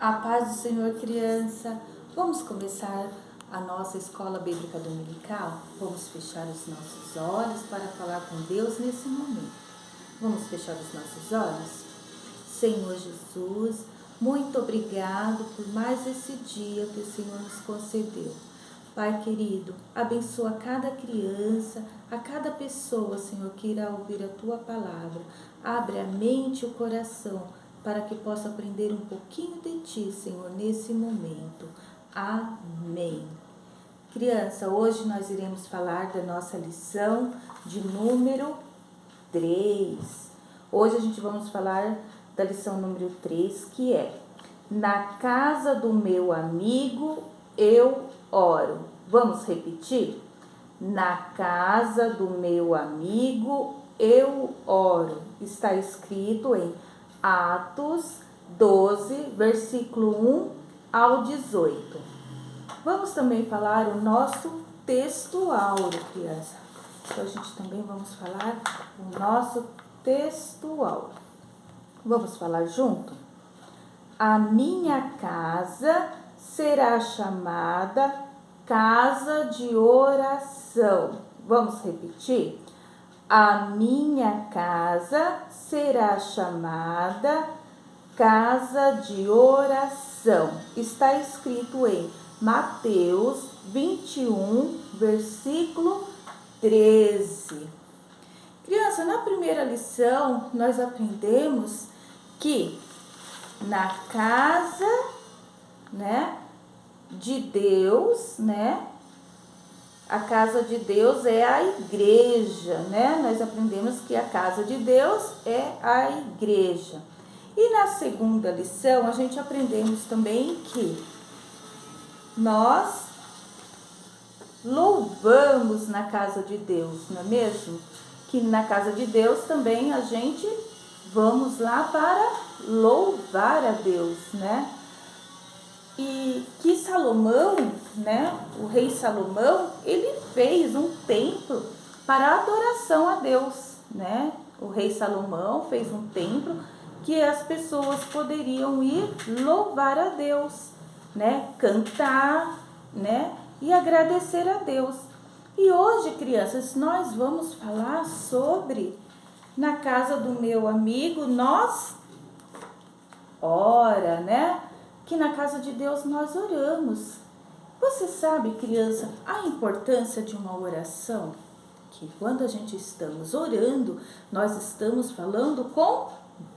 A paz do Senhor, criança. Vamos começar a nossa escola bíblica dominical? Vamos fechar os nossos olhos para falar com Deus nesse momento. Vamos fechar os nossos olhos? Senhor Jesus, muito obrigado por mais esse dia que o Senhor nos concedeu. Pai querido, abençoa cada criança, a cada pessoa, Senhor, que irá ouvir a Tua palavra. Abre a mente e o coração para que possa aprender um pouquinho de Ti, Senhor, nesse momento. Amém. Criança, hoje nós iremos falar da nossa lição de número 3. Hoje a gente vamos falar da lição número 3, que é: na casa do meu amigo eu oro. Vamos repetir? Na casa do meu amigo eu oro. Está escrito em Atos 12, versículo 1 ao 18. Vamos também falar o nosso texto áureo, criança. Então, a gente também vamos falar o nosso texto áureo. Vamos falar junto? A minha casa será chamada casa de oração. Vamos repetir? A minha casa será chamada casa de oração. Está escrito em Mateus 21, versículo 13. Criança, na primeira lição, nós aprendemos que na casa, de Deus, a casa de Deus é a igreja, Nós aprendemos que a casa de Deus é a igreja. E na segunda lição, a gente aprendemos também que nós louvamos na casa de Deus, não é mesmo? Que na casa de Deus também a gente vamos lá para louvar a Deus, E que Salomão, o rei Salomão, ele fez um templo para adoração a Deus, O rei Salomão fez um templo que as pessoas poderiam ir louvar a Deus, cantar, e agradecer a Deus. E hoje, crianças, nós vamos falar sobre na casa do meu amigo nós ora, Que na casa de Deus nós oramos. Você sabe, criança, a importância de uma oração? Que quando a gente estamos orando, nós estamos falando com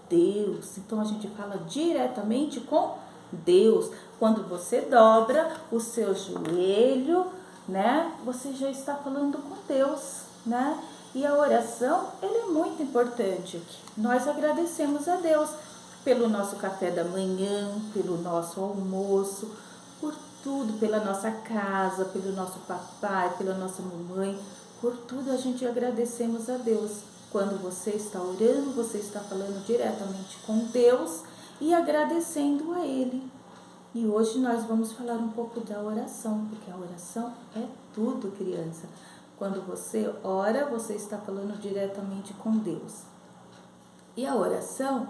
Deus. Então a gente fala diretamente com Deus. Quando você dobra o seu joelho, você já está falando com Deus, E a oração, ela é muito importante. Nós agradecemos a Deus pelo nosso café da manhã, pelo nosso almoço, por tudo, pela nossa casa, pelo nosso papai, pela nossa mamãe, por tudo a gente agradecemos a Deus. Quando você está orando, você está falando diretamente com Deus e agradecendo a Ele. E hoje nós vamos falar um pouco da oração, porque a oração é tudo, criança. Quando você ora, você está falando diretamente com Deus. E a oração,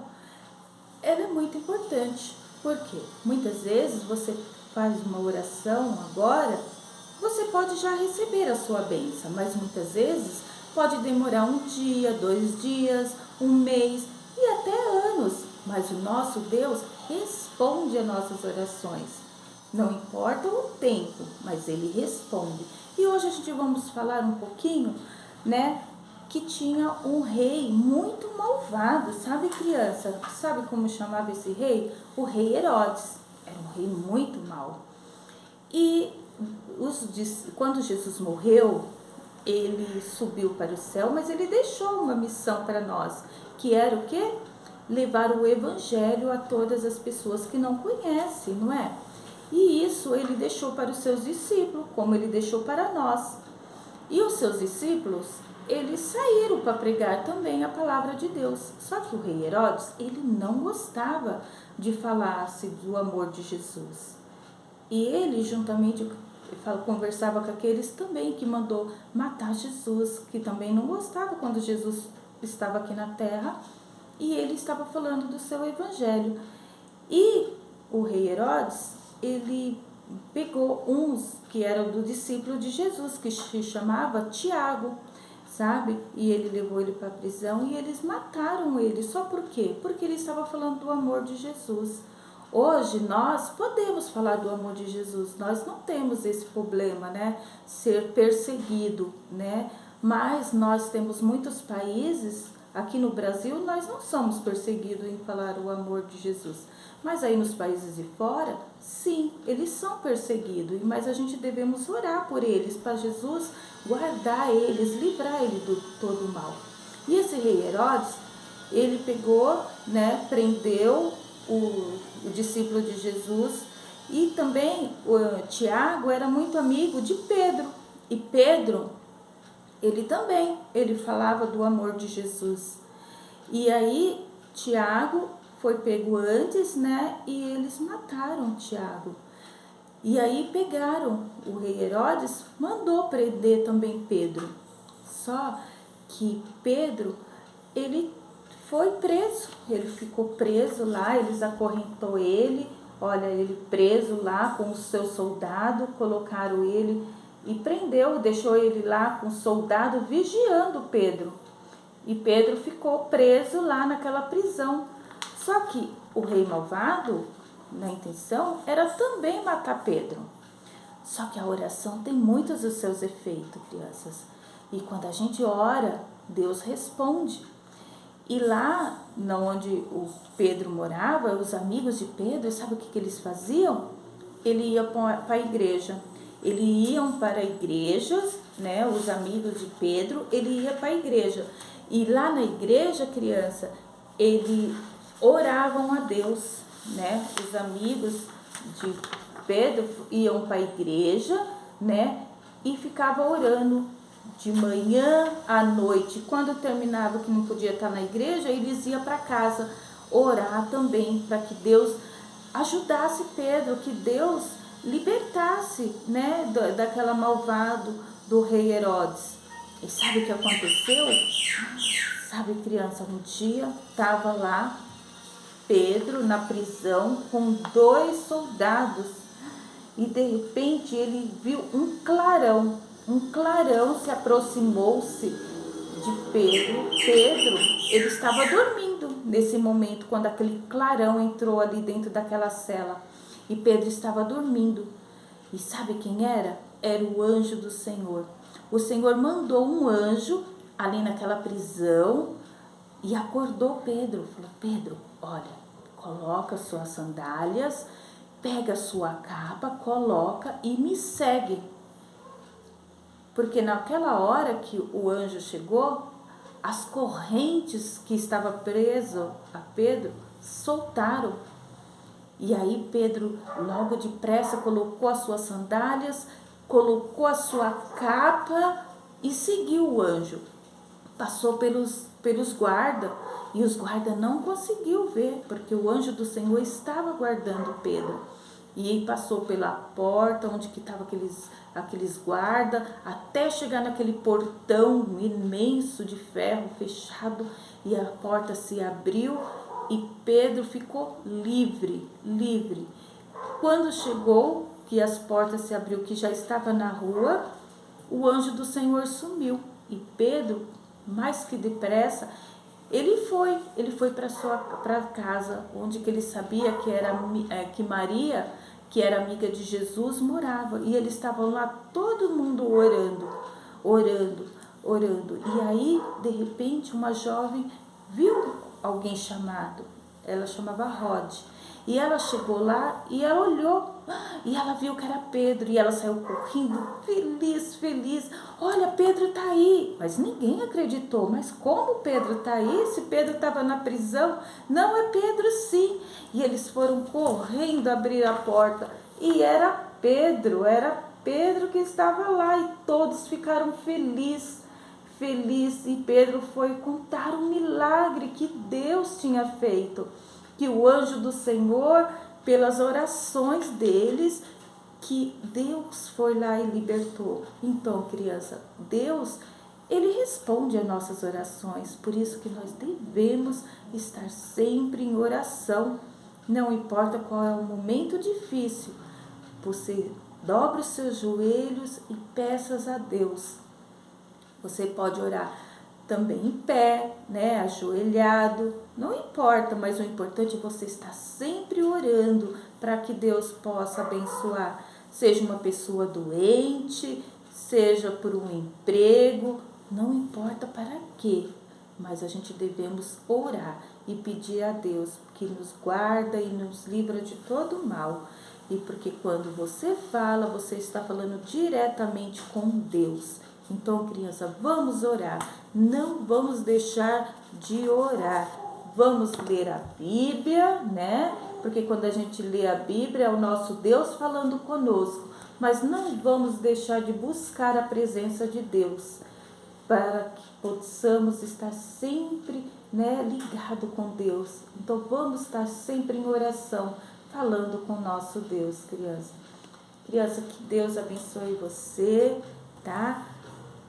ela é muito importante, porque muitas vezes você faz uma oração agora, você pode já receber a sua bênção, mas muitas vezes pode demorar um dia, 2 dias, um mês e até anos. Mas o nosso Deus responde às nossas orações. Não importa o tempo, mas Ele responde. E hoje a gente vamos falar um pouquinho, que tinha um rei muito malvado, sabe, criança? Sabe como chamava esse rei? O rei Herodes. Era um rei muito mau. E quando Jesus morreu, ele subiu para o céu, mas ele deixou uma missão para nós, que era o quê? Levar o evangelho a todas as pessoas que não conhecem, não é? E isso ele deixou para os seus discípulos, como ele deixou para nós. E os seus discípulos, eles saíram para pregar também a palavra de Deus. Só que o rei Herodes, ele não gostava de falar-se do amor de Jesus. E ele, juntamente, conversava com aqueles também que mandou matar Jesus, que também não gostava quando Jesus estava aqui na terra, e ele estava falando do seu evangelho. E o rei Herodes, ele pegou uns que eram do discípulo de Jesus, que se chamava Tiago, sabe? E ele levou ele para a prisão e eles mataram ele. Só por quê? Porque ele estava falando do amor de Jesus. Hoje nós podemos falar do amor de Jesus, nós não temos esse problema, né? Ser perseguido, né? Mas nós temos muitos países, aqui no Brasil nós não somos perseguidos em falar o amor de Jesus. Mas aí nos países de fora, sim, eles são perseguidos, mas a gente devemos orar por eles, para Jesus guardar eles, livrar eles do todo o mal. E esse rei Herodes, ele pegou, né, prendeu o discípulo de Jesus, e também o Tiago era muito amigo de Pedro. E Pedro, ele falava do amor de Jesus. E aí Tiago foi pego antes, né? E eles mataram Tiago. E aí pegaram, o rei Herodes mandou prender também Pedro. Só que Pedro, ele foi preso, ele ficou preso lá, eles acorrentou ele, olha, ele preso lá com o seu soldado, colocaram ele e prendeu, deixou ele lá com o soldado vigiando Pedro. E Pedro ficou preso lá naquela prisão. Só que o rei malvado, na intenção, era também matar Pedro. Só que a oração tem muitos dos seus efeitos, crianças. E quando a gente ora, Deus responde. E lá, onde o Pedro morava, os amigos de Pedro, sabe o que eles faziam? Ele ia para a igreja. Eles iam para igrejas, né? Os amigos de Pedro, ele ia para a igreja. E lá na igreja, criança, eles oravam a Deus, né? Os amigos de Pedro iam para a igreja, né? E ficavam orando de manhã à noite. Quando terminava que não podia estar na igreja, eles iam para casa orar também, para que Deus ajudasse Pedro, que Deus libertasse, né, daquela malvado do rei Herodes. E sabe o que aconteceu? Sabe, criança, um dia estava lá Pedro na prisão com 2 soldados e de repente ele viu um clarão se aproximou-se de Pedro. Pedro, ele estava dormindo nesse momento, quando aquele clarão entrou ali dentro daquela cela. E Pedro estava dormindo. E sabe quem era? Era o anjo do Senhor. O Senhor mandou um anjo ali naquela prisão e acordou Pedro. Falou: Pedro, olha, coloca suas sandálias, pega sua capa, coloca e me segue. Porque naquela hora que o anjo chegou, as correntes que estavam presas a Pedro soltaram. E aí Pedro logo depressa colocou as suas sandálias, colocou a sua capa e seguiu o anjo. Passou pelos guardas e os guardas não conseguiu ver, porque o anjo do Senhor estava guardando Pedro. E ele passou pela porta onde que estavam aqueles guardas, até chegar naquele portão imenso de ferro fechado, e a porta se abriu e Pedro ficou livre. Quando chegou, que as portas se abriu, que já estava na rua, o anjo do Senhor sumiu. E Pedro, mais que depressa, ele foi para casa, onde que ele sabia que Maria, que era amiga de Jesus, morava. E eles estavam lá, todo mundo orando. E aí, de repente, uma jovem viu alguém chamado. Ela chamava Rod. E ela chegou lá e ela olhou. E ela viu que era Pedro. E ela saiu correndo, feliz. Olha, Pedro está aí. Mas ninguém acreditou. Mas como Pedro está aí? Se Pedro estava na prisão? Não, é Pedro sim. E eles foram correndo abrir a porta. E era Pedro que estava lá. E todos ficaram felizes. E Pedro foi contar um milagre que Deus tinha feito, que o anjo do Senhor, pelas orações deles, que Deus foi lá e libertou. Então, criança, Deus, ele responde às nossas orações, por isso que nós devemos estar sempre em oração, não importa qual é o momento difícil, você dobra os seus joelhos e peças a Deus. Você pode orar também em pé, né, ajoelhado, não importa, mas o importante é você estar sempre orando para que Deus possa abençoar, seja uma pessoa doente, seja por um emprego, não importa para quê, mas a gente devemos orar e pedir a Deus que nos guarda e nos livra de todo o mal. E porque quando você fala, você está falando diretamente com Deus. Então, criança, vamos orar. Não vamos deixar de orar. Vamos ler a Bíblia, né? Porque quando a gente lê a Bíblia, é o nosso Deus falando conosco. Mas não vamos deixar de buscar a presença de Deus, para que possamos estar sempre, né, ligado com Deus. Então, vamos estar sempre em oração, falando com o nosso Deus, criança. Criança, que Deus abençoe você, tá?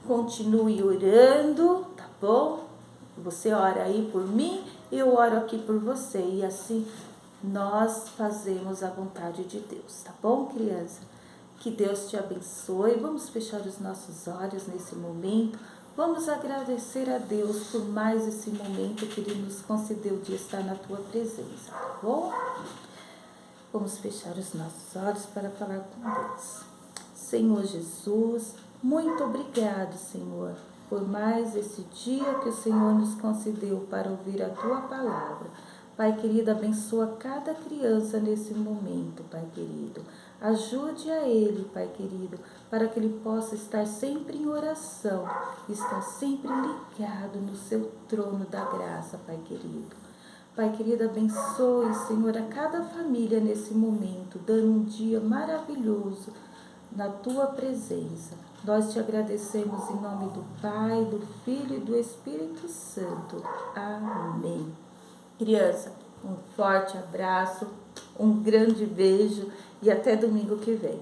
Continue orando, tá bom? Você ora aí por mim, eu oro aqui por você. E assim nós fazemos a vontade de Deus, tá bom, criança? Que Deus te abençoe. Vamos fechar os nossos olhos nesse momento. Vamos agradecer a Deus por mais esse momento que Ele nos concedeu de estar na tua presença, tá bom? Vamos fechar os nossos olhos para falar com Deus. Senhor Jesus, muito obrigado, Senhor, por mais esse dia que o Senhor nos concedeu para ouvir a tua palavra. Pai querido, abençoa cada criança nesse momento, Pai querido. Ajude a ele, Pai querido, para que ele possa estar sempre em oração, estar sempre ligado no seu trono da graça, Pai querido. Pai querido, abençoe, Senhor, a cada família nesse momento, dando um dia maravilhoso na tua presença. Nós te agradecemos em nome do Pai, do Filho e do Espírito Santo. Amém. Criança, um forte abraço, um grande beijo e até domingo que vem.